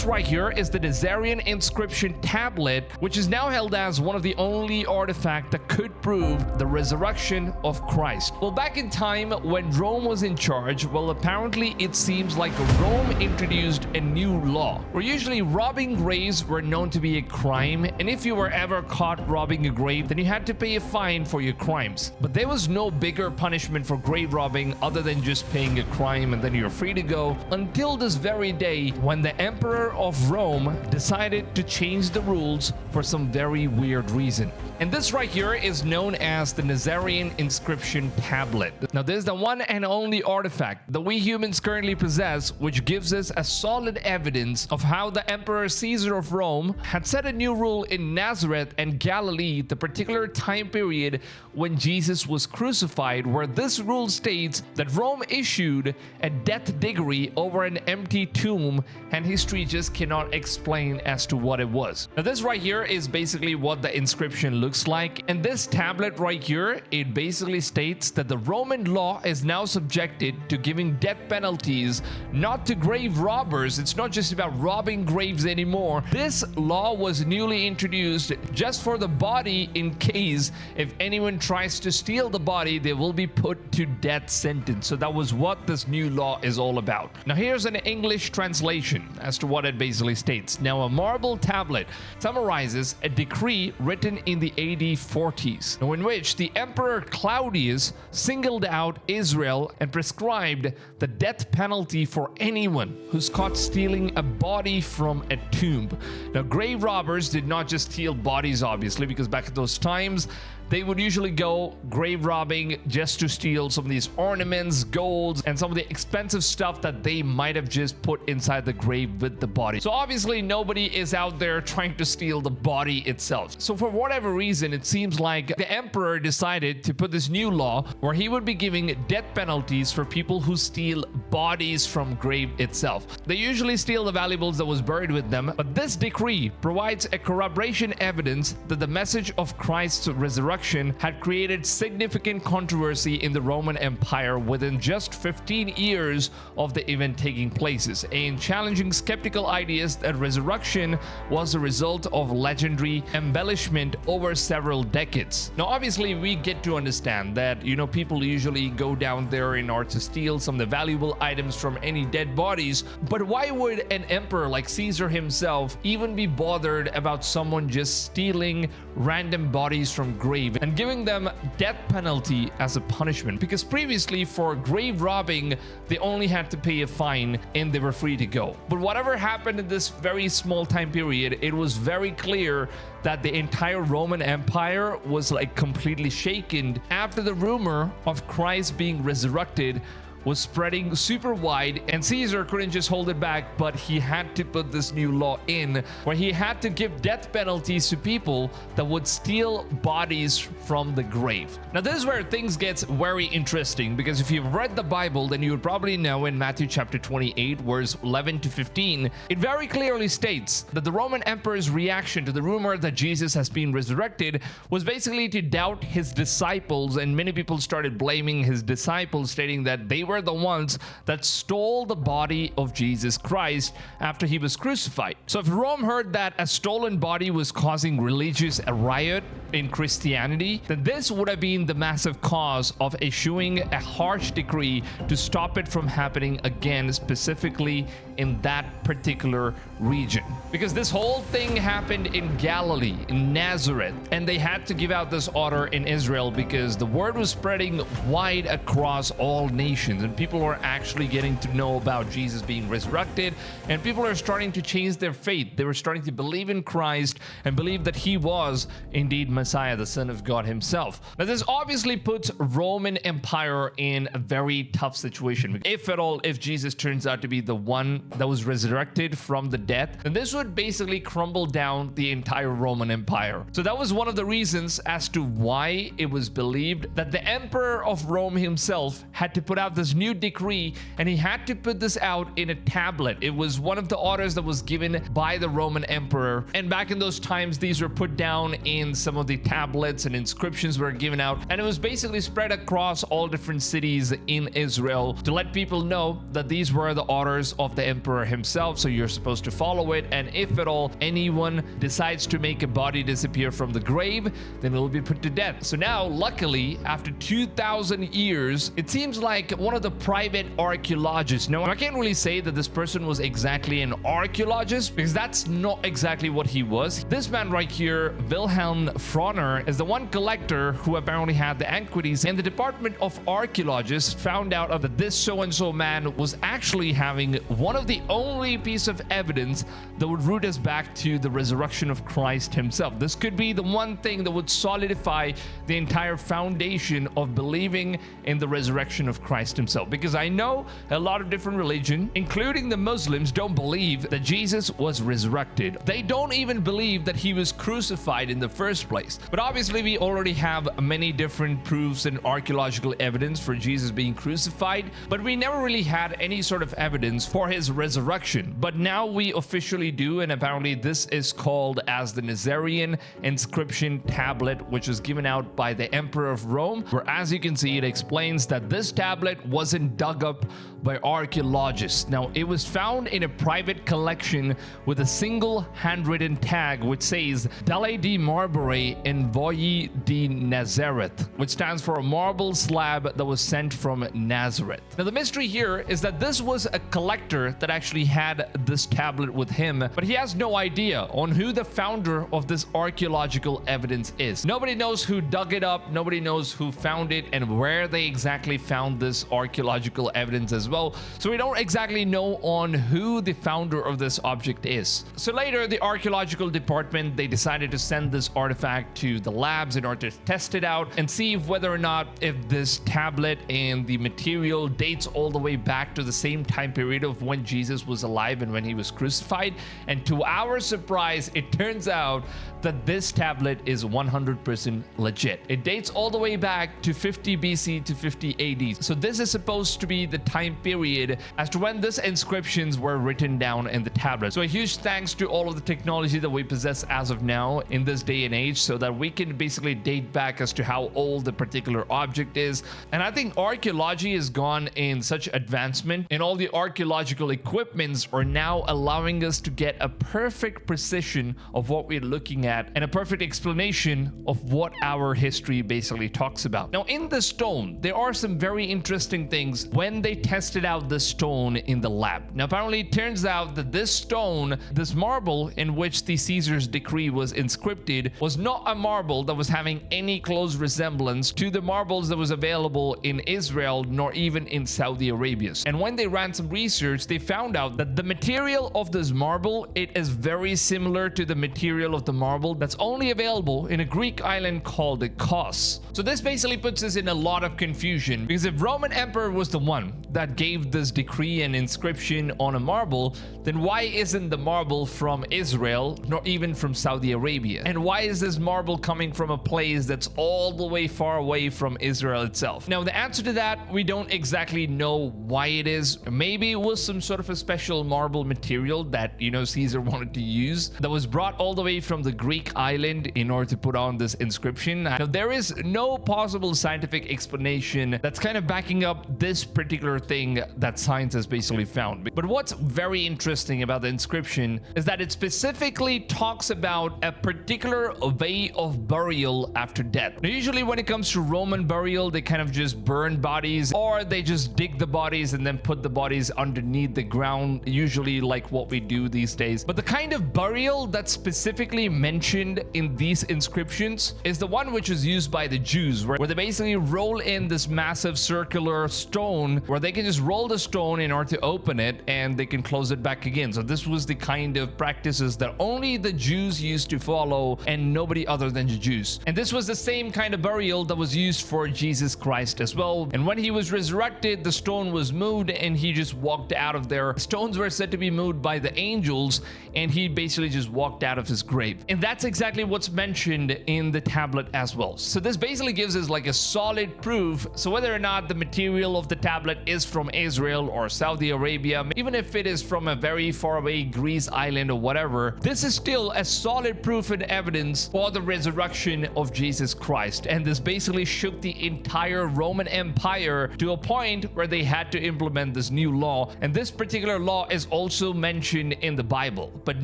this right here is the Nazareth Inscription tablet, which is now held as one of the only artifacts that could prove the resurrection of Christ. Well, back in time when Rome was in charge, well, apparently it seems like Rome introduced a new law where usually robbing graves were known to be a crime, and if you were ever caught robbing a grave, then you had to pay a fine for your crimes. But there was no bigger punishment for grave robbing other than just paying a crime and then you're free to go, until this very day when the Emperor of Rome decided to change the rules for some very weird reason. And this right here is known as the Nazareth Inscription tablet. Now, this is the one and only artifact that we humans currently possess, which gives us a solid evidence of how the Emperor Caesar of Rome had set a new rule in Nazareth and Galilee, the particular time period when Jesus was crucified, where this rule states that Rome issued a death decree over an empty tomb, and history just cannot explain as to what it was. Now, this right here is basically what the inscription looks like, and this tablet right here, it basically states that the Roman law is now subjected to giving death penalties not to grave robbers. It's not just about robbing graves anymore. This law was newly introduced just for the body, in case if anyone tries to steal the body, they will be put to death sentence. So that was what this new law is all about. Now, here's an English translation as to what it basically states. Now, a marble tablet summarizes a decree written in the AD 40s, in which the Emperor Claudius singled out Israel and prescribed the death penalty for anyone who's caught stealing a body from a tomb. Now, grave robbers did not just steal bodies, obviously, because back at those times, they would usually go grave robbing just to steal some of these ornaments, golds, and some of the expensive stuff that they might have just put inside the grave with the body. So obviously nobody is out there trying to steal the body itself. So for whatever reason, it seems like the emperor decided to put this new law where he would be giving death penalties for people who steal bodies from grave itself. They usually steal the valuables that was buried with them, but this decree provides a corroboration evidence that the message of Christ's resurrection had created significant controversy in the Roman Empire within just 15 years of the event taking place, and challenging skeptical ideas that resurrection was a result of legendary embellishment over several decades. Now, obviously, we get to understand that, people usually go down there in order to steal some of the valuable items from any dead bodies, but why would an emperor like Caesar himself even be bothered about someone just stealing random bodies from grave and giving them death penalty as a punishment? Because previously, for grave robbing, they only had to pay a fine and they were free to go. But whatever happened in this very small time period, it was very clear that the entire Roman Empire was completely shaken after the rumor of Christ being resurrected was spreading super wide, and Caesar couldn't just hold it back, but he had to put this new law in where he had to give death penalties to people that would steal bodies from the grave. Now, this is where things gets very interesting, because if you've read the Bible, then you would probably know in Matthew chapter 28, verse 11 to 15, it very clearly states that the Roman emperor's reaction to the rumor that Jesus has been resurrected was basically to doubt his disciples, and many people started blaming his disciples, stating that they were the ones that stole the body of Jesus Christ after he was crucified. So if Rome heard that a stolen body was causing religious riot in Christianity, then this would have been the massive cause of issuing a harsh decree to stop it from happening again, specifically in that particular region. Because this whole thing happened in Galilee, in Nazareth, and they had to give out this order in Israel because the word was spreading wide across all nations, and people are actually getting to know about Jesus being resurrected, and people are starting to change their faith. They were starting to believe in Christ and believe that he was indeed Messiah, the Son of God himself. Now, this obviously puts Roman Empire in a very tough situation. If at all, if Jesus turns out to be the one that was resurrected from the dead, then this would basically crumble down the entire Roman Empire. So that was one of the reasons as to why it was believed that the Emperor of Rome himself had to put out this his new decree, and he had to put this out in a tablet. It was one of the orders that was given by the Roman emperor, and back in those times these were put down in some of the tablets, and inscriptions were given out, and it was basically spread across all different cities in Israel to let people know that these were the orders of the emperor himself, so you're supposed to follow it, and if at all anyone decides to make a body disappear from the grave, then it will be put to death. So now, luckily, after 2,000 years, it seems like one of the private archaeologists. Now, I can't really say that this person was exactly an archaeologist, because that's not exactly what he was. This man right here, Wilhelm Froner, is the one collector who apparently had the antiquities, and the Department of Archaeologists found out that this so-and-so man was actually having one of the only piece of evidence that would root us back to the resurrection of Christ himself. This could be the one thing that would solidify the entire foundation of believing in the resurrection of Christ himself, because I know a lot of different religions, including the Muslims, don't believe that Jesus was resurrected. They don't even believe that he was crucified in the first place. But obviously we already have many different proofs and archaeological evidence for Jesus being crucified, but we never really had any sort of evidence for his resurrection. But now we officially do, and apparently this is called as the Nazareth Inscription tablet, which was given out by the Emperor of Rome, where, as you can see, it explains that this tablet wasn't dug up by archaeologists. Now, it was found in a private collection with a single handwritten tag which says Dalle di Marbore Envoyi di Nazareth, which stands for a marble slab that was sent from Nazareth. Now, the mystery here is that this was a collector that actually had this tablet with him, but he has no idea on who the founder of this archaeological evidence is. Nobody knows who dug it up, nobody knows who found it, and where they exactly found this archaeological evidence as well. So we don't exactly know on who the founder of this object is. So later, the archaeological department, they decided to send this artifact to the labs in order to test it out and see whether or not if this tablet and the material dates all the way back to the same time period of when Jesus was alive and when he was crucified. And to our surprise, it turns out that this tablet is 100% legit. It dates all the way back to 50 BC to 50 AD. So this is supposed to be the time period as to when these inscriptions were written down in the tablet. So a huge thanks to all of the technology that we possess as of now in this day and age, so that we can basically date back as to how old the particular object is. And I think archaeology has gone in such advancement, and all the archaeological equipments are now allowing us to get a perfect precision of what we're looking at and a perfect explanation of what our history basically talks about. Now, in the stone, there are some very interesting things when they tested out the stone in the lab. Now, apparently it turns out that this stone, this marble in which the Caesar's decree was inscripted, was not a marble that was having any close resemblance to the marbles that was available in Israel, nor even in Saudi Arabia. And when they ran some research, they found out that the material of this marble, it is very similar to the material of the marble that's only available in a Greek island called Kos. So this basically puts us in a lot of confusion, because if Roman emperor was the one that gave this decree and inscription on a marble, then why isn't the marble from Israel, nor even from Saudi Arabia? And why is this marble coming from a place that's all the way far away from Israel itself? Now, the answer to that, we don't exactly know why it is. Maybe it was some sort of a special marble material that, Caesar wanted to use, that was brought all the way from the Greek island in order to put on this inscription. Now, there is no possible scientific explanation that's kind of backing up this particular thing that science has basically found. But what's very interesting about the inscription is that it specifically talks about a particular way of burial after death. Now, usually when it comes to Roman burial, they kind of just burn bodies, or they just dig the bodies and then put the bodies underneath the ground, usually like what we do these days. But the kind of burial that's specifically mentioned in these inscriptions is the one which is used by the Jews, where they basically roll in this massive circular stone, where they can just roll the stone in order to open it and they can close it back again. So this was the kind of practices that only the Jews used to follow, and nobody other than the Jews. And this was the same kind of burial that was used for Jesus Christ as well. And when he was resurrected, the stone was moved and he just walked out of there. Stones were said to be moved by the angels, and he basically just walked out of his grave. And that's exactly what's mentioned in the tablet as well. So this basically gives us like a solid proof. So whether or not the material of the tablet is from Israel or Saudi Arabia, even if it is from a very far away Greece island or whatever, this is still a solid proof and evidence for the resurrection of Jesus Christ. And this basically shook the entire Roman Empire to a point where they had to implement this new law. And this particular law is also mentioned in the Bible. But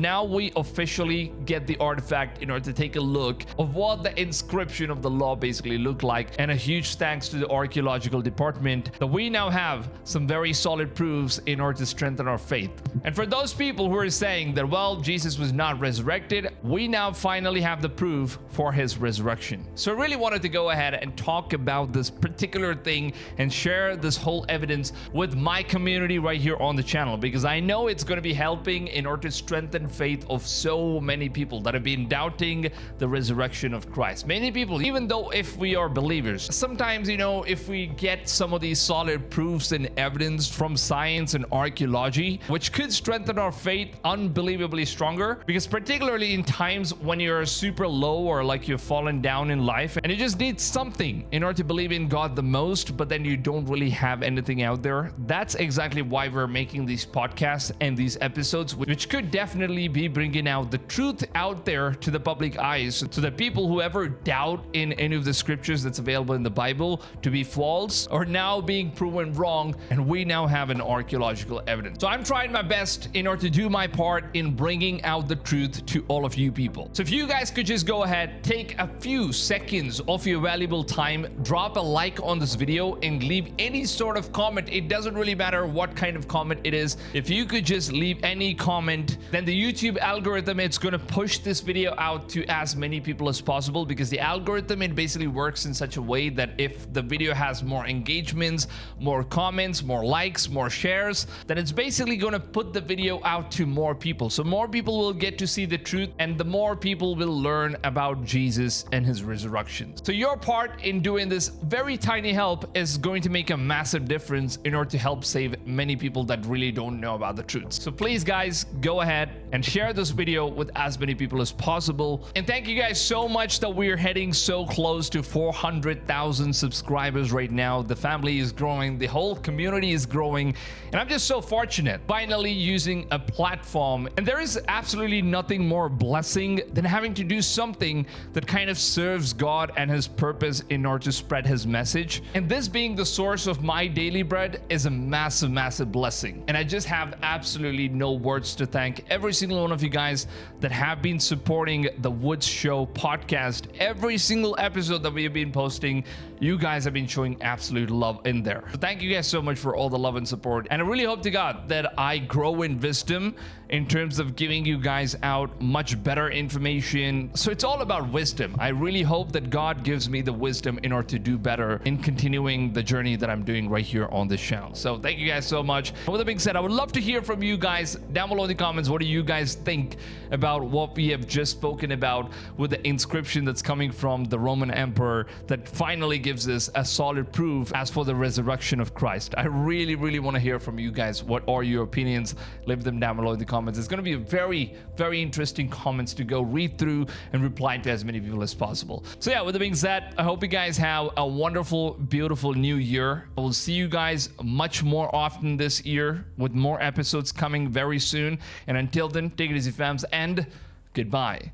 now we officially get the artifact in order to take a look of what the inscription of the law basically looked like. And a huge thanks to the archaeological department that we now have some very solid proofs in order to strengthen our faith. And for those people who are saying that, well, Jesus was not resurrected, we now finally have the proof for his resurrection. So I really wanted to go ahead and talk about this particular thing and share this whole evidence with my community right here on the channel, because I know it's going to be helping in order to strengthen faith of so many people that have been doubting the resurrection of Christ. Many people, even though if we are believers, sometimes, if we get some of these solid proofs and evidence from science and archaeology, which could strengthen our faith unbelievably stronger, because particularly in times when you're super low or like you've fallen down in life and you just need something in order to believe in God the most, but then you don't really have anything out there. That's exactly why we're making these podcasts and these episodes, which could definitely be bringing out the truth out there to the public eyes, so that people who ever doubt in any of the scriptures that's available in the Bible to be false are now being proven wrong, and we now have an archaeological evidence. So I'm trying my best in order to do my part in bringing out the truth to all of you people. So if you guys could just go ahead, take a few seconds of your valuable time, drop a like on this video and leave any sort of comment. It doesn't really matter what kind of comment it is. If you could just leave any comment, then the YouTube algorithm, it's going to push this video out to as many people as possible, because the algorithm, it basically works in such a way that if the video has more engagements, more comments, more likes, more shares, then it's basically going to put the video out to more people. So more people will get to see the truth, and the more people will learn about Jesus and his resurrection. So your part in doing this very tiny help is going to make a massive difference in order to help save many people that really don't know about the truth. So please guys, go ahead and share this video with as many people as possible. And thank you guys so much that we're heading so close to 400,000 subscribers right now. The family is growing, the whole community is growing, and I'm just so fortunate finally using a platform. And there is absolutely nothing more blessing than having to do something that kind of serves God and his purpose in order to spread his message. And this being the source of my daily bread is a massive, massive blessing. And I just have absolutely no words to thank every single one of you guys that have been supporting the Woods Show podcast. Every single episode that we have been posting, you guys have been showing absolute love in there. So thank you guys so much for all the love and support. And I really hope to God that I grow in wisdom in terms of giving you guys out much better information. So it's all about wisdom. I really hope that God gives me the wisdom in order to do better in continuing the journey that I'm doing right here on this channel. So thank you guys so much. And with that being said, I would love to hear from you guys down below in the comments. What do you guys think about what we have just spoken about with the inscription that's coming from the Roman emperor that finally gives us a solid proof as for the resurrection of Christ? I really, really want to hear from you guys. What are your opinions? Leave them down below in the comments. It's going to be a very, very interesting comments to go read through and reply to as many people as possible. So yeah, with that being said, I hope you guys have a wonderful, beautiful new year. I will see you guys much more often this year with more episodes coming very soon. And until then, take it easy, fams, and goodbye.